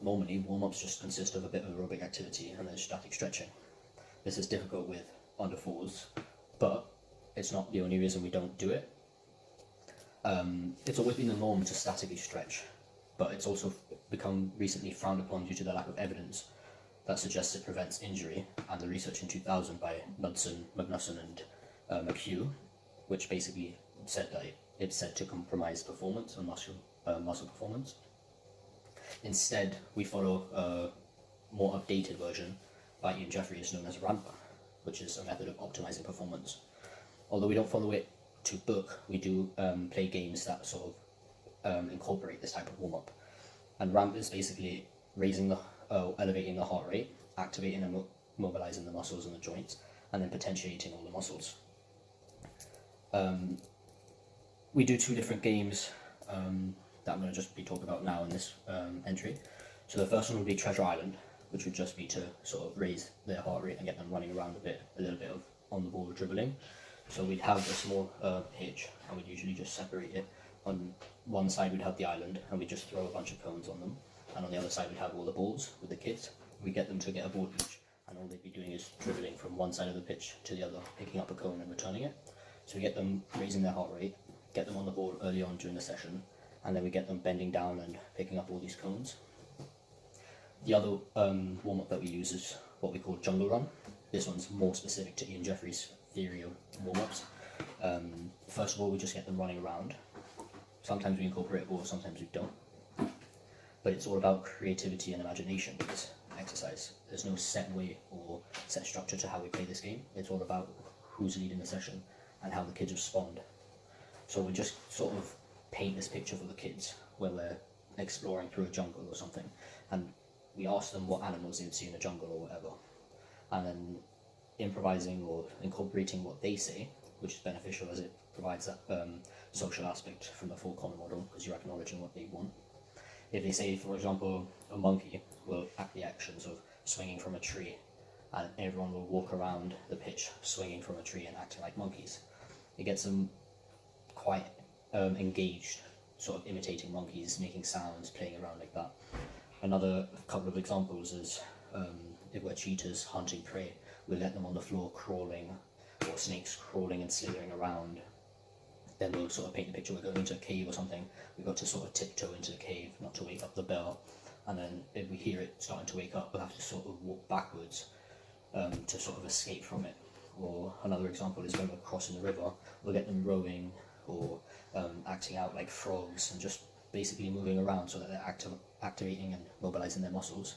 normally warm-ups just consist of a bit of aerobic activity and then static stretching. This is difficult with under fours, but it's not the only reason we don't do it. It's always been the norm to statically stretch, but it's also become recently frowned upon due to the lack of evidence that suggests it prevents injury, and the research in 2000 by Knudsen, Magnusson and McHugh, which basically said that it's said to compromise performance and muscle performance. Instead, we follow a more updated version by Ian Jeffreys known as RAMP, which is a method of optimizing performance. Although we don't follow it to book, we do play games that sort of incorporate this type of warm-up. And RAMP is basically elevating the heart rate, activating and mobilizing the muscles and the joints, and then potentiating all the muscles. We do two different games that I'm going to just be talking about now in this entry. So the first one would be Treasure Island, which would just be to sort of raise their heart rate and get them running around a little bit of on the ball dribbling. So we'd have a small pitch, and we'd usually just separate it. On one side we'd have the island, and we'd just throw a bunch of cones on them, and on the other side we'd have all the balls with the kids. We get them to get a ball each, and all they'd be doing is dribbling from one side of the pitch to the other, picking up a cone and returning it. So we get them raising their heart rate, get them on the ball early on during the session, and then we get them bending down and picking up all these cones. The other warm-up that we use is what we call Jungle Run. This one's more specific to Ian Jeffreys' theory of warm-ups. First of all, we just get them running around. Sometimes we incorporate a ball, sometimes we don't. But it's all about creativity and imagination, this exercise. There's no set way or set structure to how we play this game. It's all about who's leading the session and how the kids respond. So we just sort of paint this picture for the kids where we're exploring through a jungle or something, and we ask them what animals they would see in a jungle or whatever, and then improvising or incorporating what they say, which is beneficial as it provides that social aspect from the 4-corner model, because you're acknowledging what they want. If they say, for example, a monkey will act the actions of swinging from a tree, and everyone will walk around the pitch swinging from a tree and acting like monkeys, it gets them quite engaged, sort of imitating monkeys, making sounds, playing around like that. Another couple of examples is if we're cheetahs hunting prey, we'll let them on the floor crawling, or snakes crawling and slithering around. Then we'll sort of paint the picture, we're going into a cave or something, we've got to sort of tiptoe into the cave, not to wake up the bell, and then if we hear it starting to wake up, we'll have to sort of walk backwards to sort of escape from it. Or another example is when we're crossing the river, we'll get them rowing or acting out like frogs and just basically moving around so that they're activating and mobilizing their muscles.